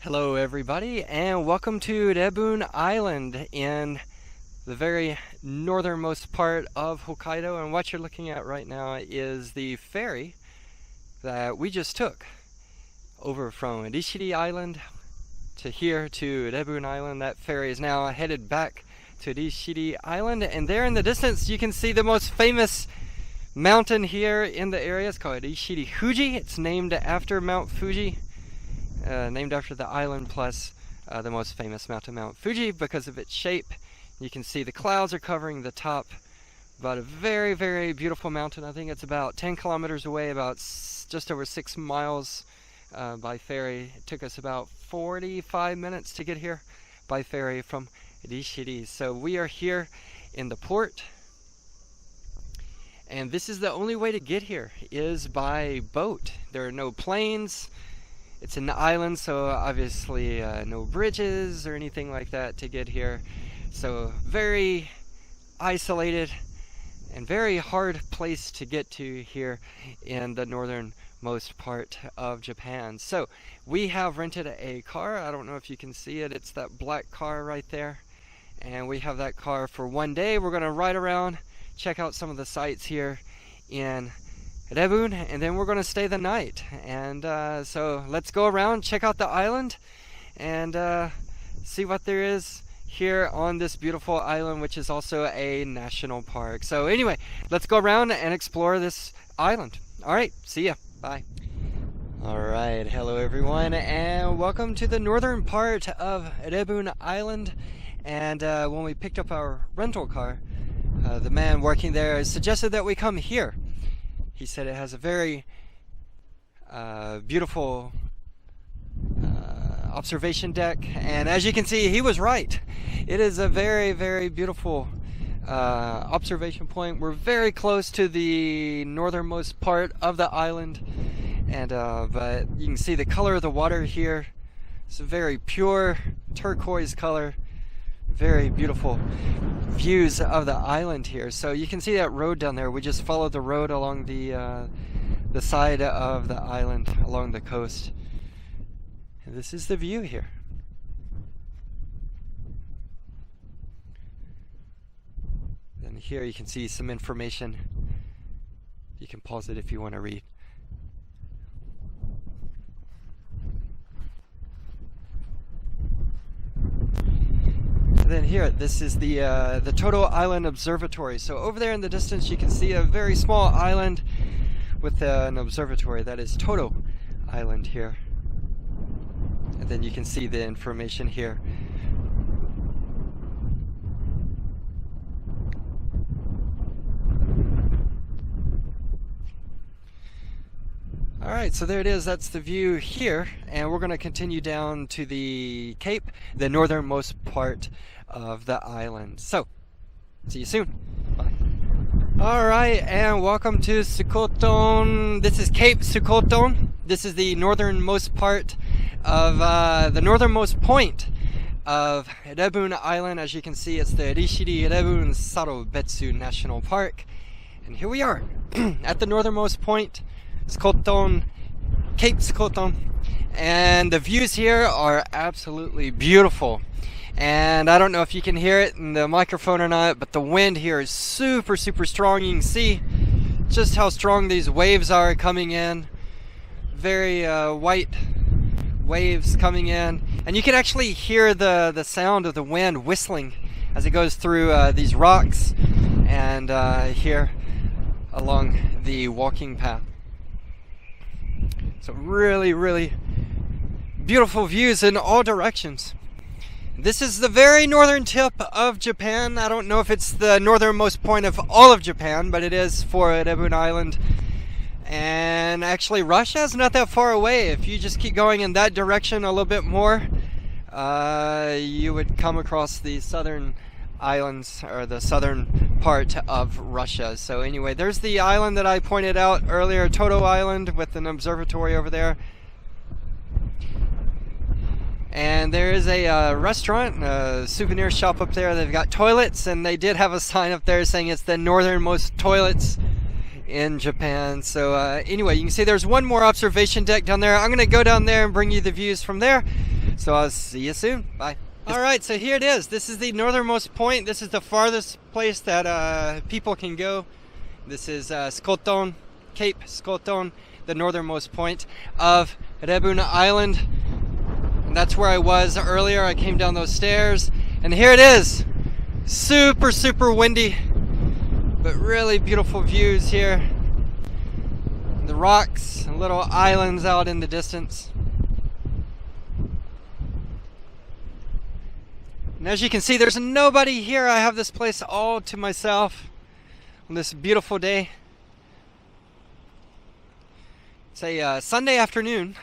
Hello everybody and welcome to Rebun Island in the very northernmost part of Hokkaido, and what you're looking at right now is the ferry that we just took over from Rishiri Island to here to Rebun Island. That ferry is now headed back to Rishiri Island, and there in the distance you can see the most famous mountain here in the area. It's called Rishiri Fuji. It's named after Mount Fuji. Named after the island, plus the most famous mountain, Mount Fuji, because of its shape. You can see the clouds are covering the top. About a very, very beautiful mountain. I think it's about 10 kilometers away, about just over 6 miles by ferry. It took us about 45 minutes to get here by ferry from Rishiri. So we are here in the port, and this is the only way to get here is by boat. There are no planes. It's an island, so obviously no bridges or anything like that to get here. So very isolated and very hard place to get to here in the northernmost part of Japan. So we have rented a car. I don't know if you can see it. It's that black car right there. And we have that car for one day. We're going to ride around, check out some of the sights here in Rebun, and then we're going to stay the night. And so let's go around, check out the island, and see what there is here on this beautiful island, which is also a national park. So anyway, let's go around and explore this island. Alright, see ya. Bye. Alright, hello everyone, and welcome to the northern part of Rebun Island. And when we picked up our rental car, the man working there suggested that we come here. He said it has a very beautiful observation deck, and as you can see, he was right. It is a very, very beautiful observation point. We're very close to the northernmost part of the island, and but you can see the color of the water here. It's a very pure turquoise color. Very beautiful views of the island here. So you can see that road down there. We just followed the road along the side of the island, along the coast. And this is the view here. And here you can see some information. You can pause it if you want to read. And then here, this is the Toto Island Observatory. So over there in the distance, you can see a very small island with an observatory. That is Toto Island here. And then you can see the information here. Alright, so there it is. That's the view here, and we're going to continue down to the Cape, the northernmost part of the island. So, see you soon. Bye. Alright, and welcome to Sukoton. This is Cape Sukoton. This is the northernmost part of, the northernmost point of Rebun Island. As you can see, it's the Rishiri-Rebun-Sarobetsu National Park. And here we are, at the northernmost point, Sukoton, Cape Sukoton, and the views here are absolutely beautiful. And I don't know if you can hear it in the microphone or not, but the wind here is super, super strong. You can see just how strong these waves are coming in. Very white waves coming in, and you can actually hear the sound of the wind whistling as it goes through these rocks and here along the walking path. So really, really beautiful views in all directions. This is the very northern tip of Japan. I don't know if it's the northernmost point of all of Japan, but it is for Rebun Island. And actually, Russia is not that far away. If you just keep going in that direction a little bit more, you would come across the southern islands, or the southern part of Russia. So anyway, there's the island that I pointed out earlier, Toto Island, with an observatory over there. And there is a restaurant, a souvenir shop up there. They've got toilets, and they did have a sign up there saying it's the northernmost toilets in Japan. So anyway, you can see there's one more observation deck down there. I'm going to go down there and bring you the views from there. So I'll see you soon. Bye. Alright, so here it is. This is the northernmost point. This is the farthest place that people can go. This is Sukoton, Cape Sukoton, the northernmost point of Rebun Island. And that's where I was earlier. I came down those stairs. And here it is. Super, super windy. But really beautiful views here. The rocks and little islands out in the distance. And as you can see, there's nobody here. I have this place all to myself on this beautiful day. It's a Sunday afternoon.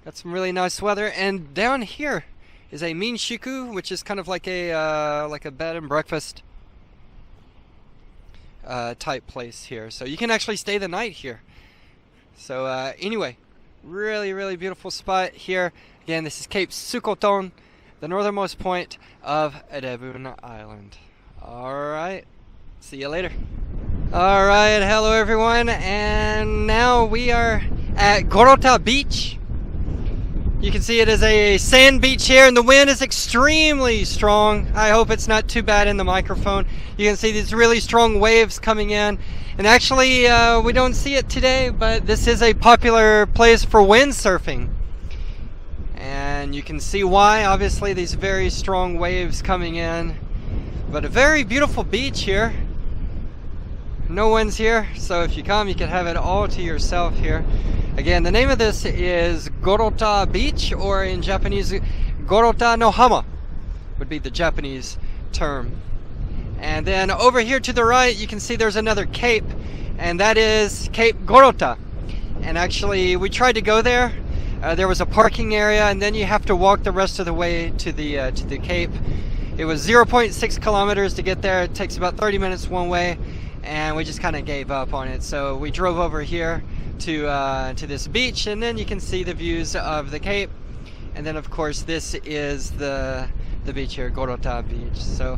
Got some really nice weather, and down here is a minshuku, which is kind of like a bed and breakfast type place here. So you can actually stay the night here. So anyway, really, really beautiful spot here. Again, this is Cape Sukoton, the northernmost point of Rebun Island. Alright, see you later. Alright, hello everyone, and now we are at Gorota Beach. You can see it is a sand beach here, and the wind is extremely strong. I hope it's not too bad in the microphone. You can see these really strong waves coming in. And actually, we don't see it today, but this is a popular place for windsurfing. And you can see why, obviously, these very strong waves coming in. But a very beautiful beach here. No one's here, so if you come, you can have it all to yourself here. Again, the name of this is Gorota Beach, or in Japanese, Gorota no Hama would be the Japanese term. And then over here to the right, you can see there's another cape, and that is Cape Gorota. And actually, we tried to go there. There was a parking area, and then you have to walk the rest of the way to the cape. It was 0.6 kilometers to get there. It takes about 30 minutes one way, and we just kind of gave up on it. So we drove over here to this beach, and then you can see the views of the cape. And then of course this is the beach here, Gorota Beach. So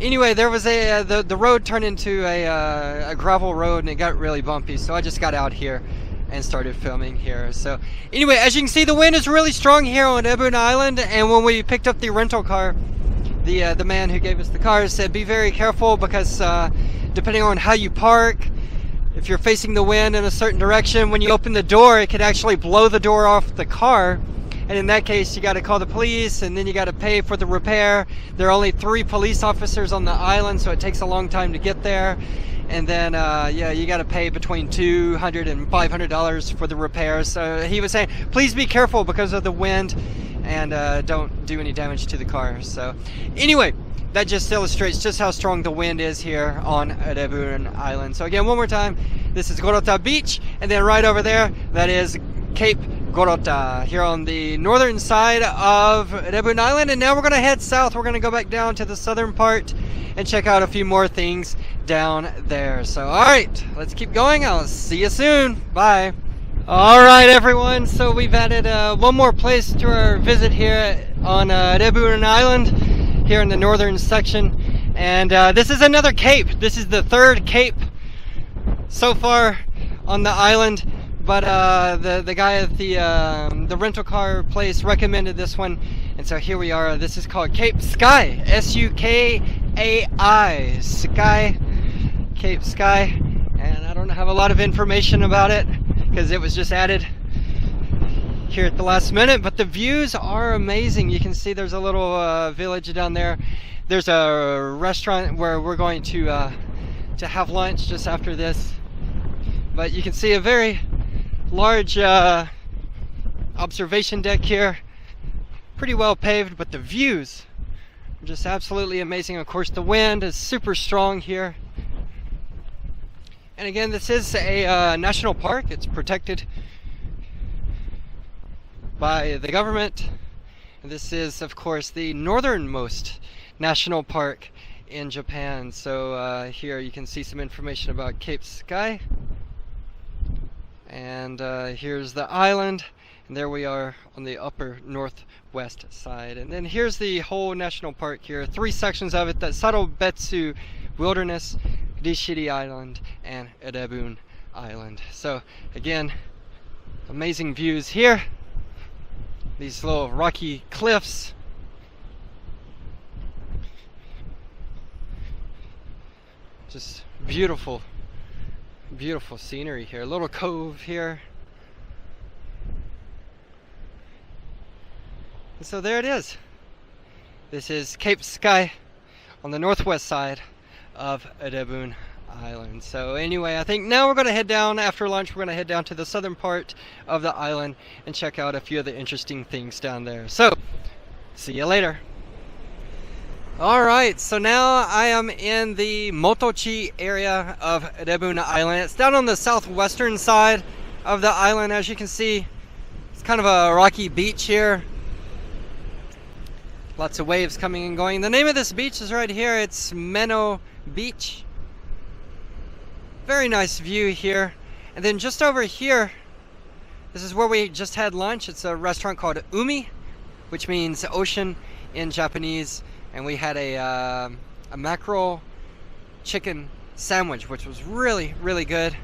anyway, there was the road turned into a gravel road, and it got really bumpy, so I just got out here and started filming here. So anyway, as you can see, the wind is really strong here on Rebun Island, and when we picked up the rental car, the man who gave us the car said be very careful, because depending on how you park, if you're facing the wind in a certain direction, when you open the door, it could actually blow the door off the car. And in that case, you got to call the police, and then you got to pay for the repair. There are only 3 police officers on the island, so it takes a long time to get there. And then, yeah, you got to pay between $200 and $500 for the repair. So he was saying, please be careful because of the wind, and don't do any damage to the car. So anyway, that just illustrates just how strong the wind is here on Rebun Island. So again, one more time, this is Gorota Beach, and then right over there, that is Cape Gorota, here on the northern side of Rebun Island. And now we're going to head south. We're going to go back down to the southern part and check out a few more things down there. So alright, let's keep going. I'll see you soon. Bye. Alright everyone, so we've added one more place to our visit here on Rebun Island, here in the northern section. And this is another cape. This is the 3rd cape so far on the island. But the guy at the rental car place recommended this one, and so here we are. This is called Cape Sukai, S-U-K-A-I, Sukai, Cape Sukai, and I don't have a lot of information about it because it was just added here at the last minute. But the views are amazing. You can see there's a little village down there. There's a restaurant where we're going to have lunch just after this. But you can see a very large observation deck here, pretty well paved, but the views are just absolutely amazing. Of course, the wind is super strong here. And again, this is a national park. It's protected by the government. This is, of course, the northernmost national park in Japan. So here you can see some information about Cape Sukai. And here's the island, and there we are on the upper northwest side. And then here's the whole national park here, 3 sections of it: the Sarobetsu Wilderness, Rishiri Island, and Rebun Island. So again, Amazing views here. These little rocky cliffs. Just beautiful, beautiful scenery here. A little cove here. And so there it is. This is Cape Sukai on the northwest side of Rebun Island. So anyway, I think now we're going to head down after lunch. We're going to head down to the southern part of the island and check out a few of the interesting things down there. So, see you later. Alright, so now I am in the Motochi area of Rebun Island. It's down on the southwestern side of the island. As you can see, it's kind of a rocky beach here. Lots of waves coming and going. The name of this beach is right here. It's Meno Beach. Very nice view here. And then just over here, this is where we just had lunch. It's a restaurant called Umi, which means ocean in Japanese. And we had a mackerel chicken sandwich, which was really, really good.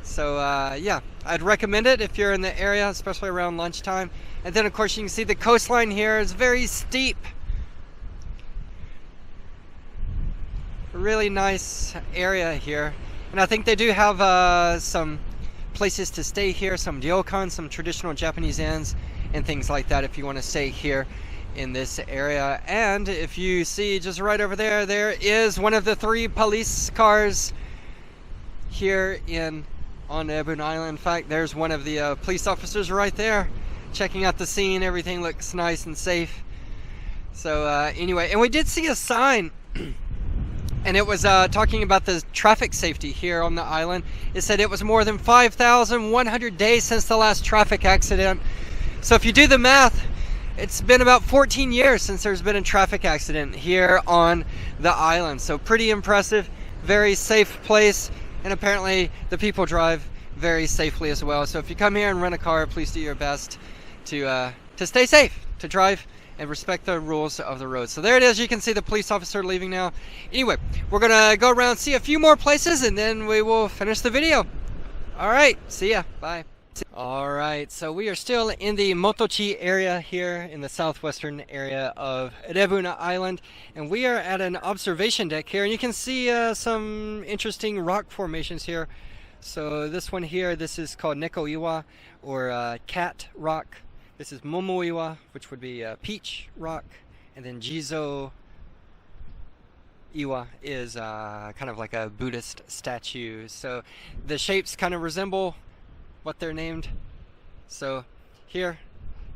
So yeah, I'd recommend it if you're in the area, especially around lunchtime. And then of course you can see the coastline here is very steep. Really nice area here. And I think they do have some places to stay here, some ryokan, some traditional Japanese inns and things like that if you want to stay here in this area. And if you see just right over there, there is one of the 3 police cars here on Rebun Island. In fact, there's one of the police officers right there checking out the scene. Everything looks nice and safe. So anyway, and we did see a sign and it was talking about the traffic safety here on the island. It said it was more than 5,100 days since the last traffic accident. So if you do the math, it's been about 14 years since there's been a traffic accident here on the island. So pretty impressive, very safe place, and apparently the people drive very safely as well. So if you come here and rent a car, please do your best to stay safe, to drive and respect the rules of the road. So there it is. You can see the police officer leaving now. Anyway, we're gonna go around, see a few more places, and then we will finish the video. All right, see ya, bye. Alright, so we are still in the Motochi area here in the southwestern area of Rebun Island, and we are at an observation deck here, and you can see some interesting rock formations here. So this one here, this is called Neko-iwa, or Cat Rock. This is Momoiwa, which would be Peach Rock, and then Jizo Iwa is kind of like a Buddhist statue. So the shapes kind of resemble what they're named. So here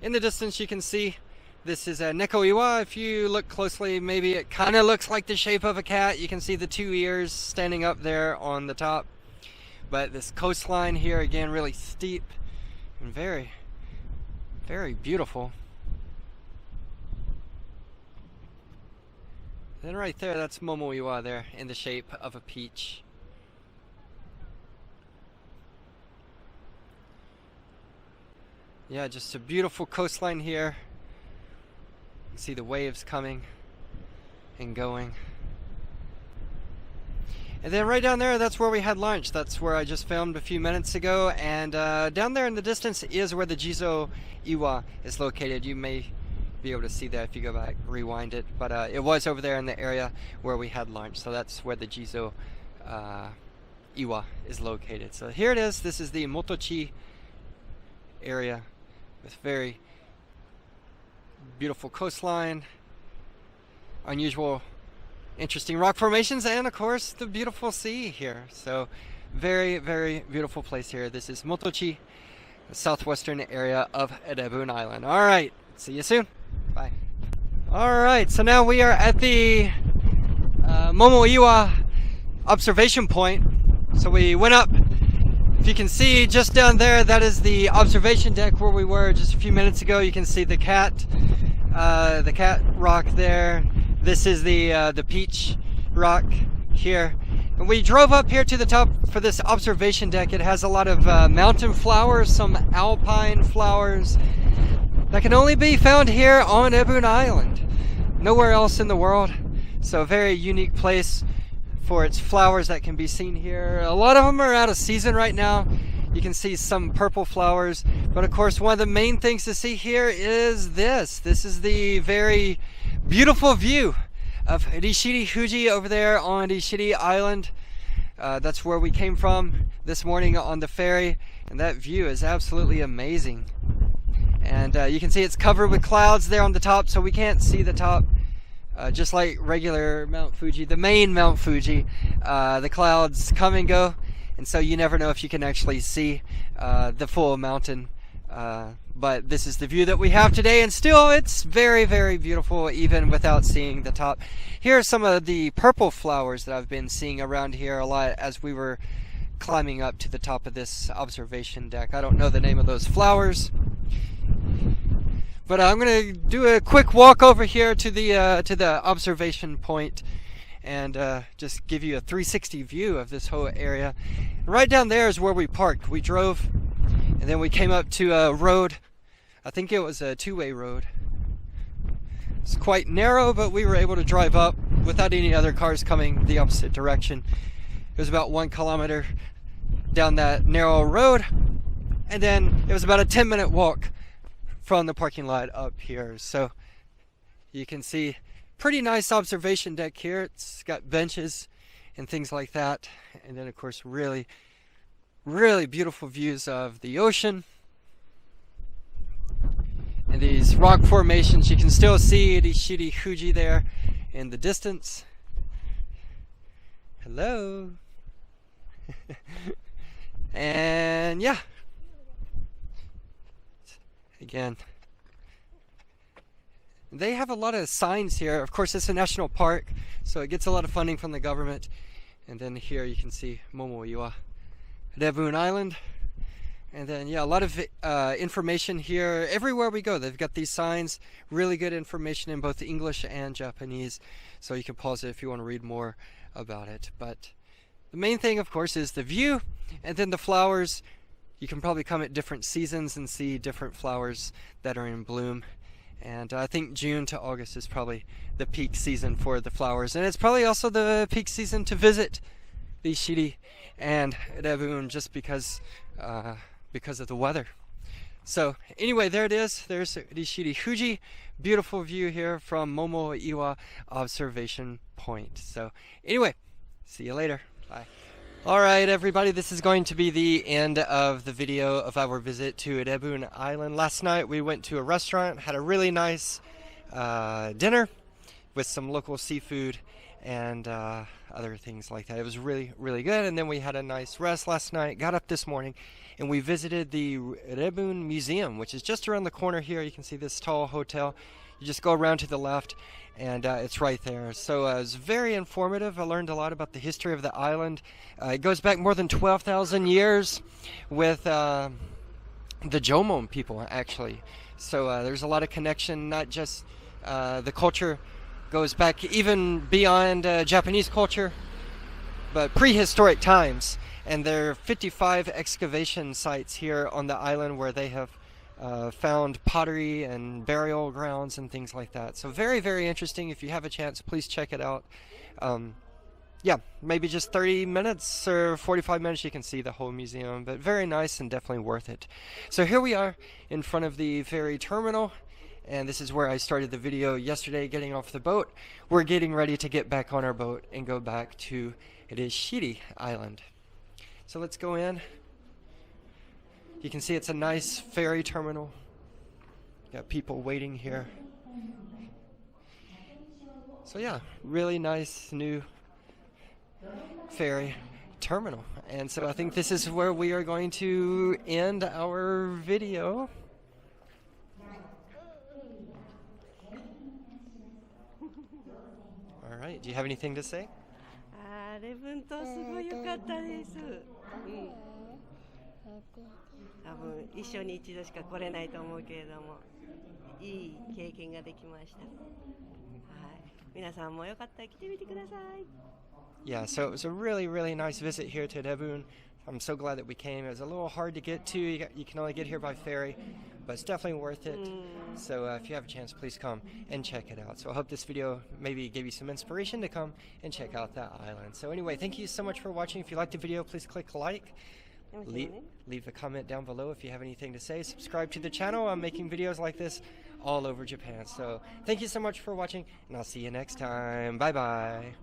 in the distance you can see this is a Neko-iwa. If you look closely, maybe it kind of looks like the shape of a cat. You can see the 2 ears standing up there on the top. But this coastline here, again, really steep and very, very beautiful. Then right there, that's Momoiwa there in the shape of a peach. Yeah, just a beautiful coastline here. You can see the waves coming and going. And then right down there, that's where we had lunch. That's where I just filmed a few minutes ago. And down there in the distance is where the Jizo Iwa is located. You may be able to see that if you go back, rewind it. But it was over there in the area where we had lunch. So that's where the Jizo Iwa is located. So here it is. This is the Motochi area with very beautiful coastline, unusual, interesting rock formations, and of course the beautiful sea here. So very, very beautiful place here. This is Motochi, the southwestern area of Rebun Island. All right, see you soon. Bye. All right, so now we are at the Momoiwa observation point. So we went up. If you can see just down there, that is the observation deck where we were just a few minutes ago. You can see the cat rock there. This is the peach rock here. And we drove up here to the top for this observation deck. It has a lot of mountain flowers, some alpine flowers that can only be found here on Rebun Island. Nowhere else in the world. So a very unique place for its flowers that can be seen here. A lot of them are out of season right now. You can see some purple flowers, but of course one of the main things to see here is this. This is the very beautiful view of Rishiri Fuji over there on Rishiri Island. That's where we came from this morning on the ferry, and that view is absolutely amazing. And you can see it's covered with clouds there on the top, so we can't see the top. Just like regular Mount Fuji, the main Mount Fuji, the clouds come and go, and so you never know if you can actually see the full mountain. But this is the view that we have today, and still it's very, very beautiful even without seeing the top. Here are some of the purple flowers that I've been seeing around here a lot as we were climbing up to the top of this observation deck. I don't know the name of those flowers, but I'm going to do a quick walk over here to the observation point and just give you a 360 view of this whole area. Right down there is where we parked. We drove, and then we came up to a road. I think it was a two-way road. It's quite narrow, but we were able to drive up without any other cars coming the opposite direction. It was about 1 kilometer down that narrow road, and then it was about a 10-minute walk from the parking lot up here. So you can see pretty nice observation deck here. It's got benches and things like that, and then of course really beautiful views of the ocean and these rock formations. You can still see Rishiri Fuji there in the distance. Hello. And yeah, again, they have a lot of signs here. Of course, it's a national park, so it gets a lot of funding from the government. And then here you can see Momoiwa Rebun Island. And then yeah, a lot of information here. Everywhere we go, they've got these signs. Really good information in both English and Japanese, so you can pause it if you want to read more about it. But the main thing, of course, is the view, and then the flowers. You can probably come at different seasons and see different flowers that are in bloom. And I think June to August is probably the peak season for the flowers, and it's probably also the peak season to visit Rishiri and Rebun, just because of the weather. So anyway, there it is. There's Rishiri Fuji. Beautiful view here from Momoiwa Observation Point. So anyway, see you later. Bye. Alright everybody, this is going to be the end of the video of our visit to Rebun Island. Last night we went to a restaurant, had a really nice dinner with some local seafood and other things like that. It was really good, and then we had a nice rest last night, got up this morning, and we visited the Rebun Museum, which is just around the corner here. You can see this tall hotel. You just go around to the left, and it's right there. So it was very informative. I learned a lot about the history of the island. It goes back more than 12,000 years with the Jomon people, actually. So there's a lot of connection, not just the culture goes back even beyond Japanese culture, but prehistoric times. And there are 55 excavation sites here on the island where they have found pottery and burial grounds and things like that. So very interesting. If you have a chance, please check it out. Yeah, maybe just 30 minutes or 45 minutes you can see the whole museum, but very nice and definitely worth it. So here we are in front of the ferry terminal, and this is where I started the video yesterday, getting off the boat. We're getting ready to get back on our boat and go back to Rishiri Island. So let's go in. You can see it's a nice ferry terminal. Got people waiting here. So yeah, really nice new ferry terminal. And so I think this is where we are going to end our video. All right, do you have anything to say? レブン島すごい良かったです。多分一生に一度しか来れないと思うけれども、いい経験ができました。はい、皆さんもよかったら来てみてください。Yeah, so it was a really nice visit here to Rebun. I'm so glad that we came. It was a little hard to get to. You can only get here by ferry, but it's definitely worth it. So if you have a chance, please come and check it out. So I hope this video maybe gave you some inspiration to come and check out that island. So anyway, thank you so much for watching. If you liked the video, please click like. leave a comment down below if you have anything to say. Subscribe to the channel. I'm making videos like this all over Japan. So thank you so much for watching, and I'll see you next time. Bye bye.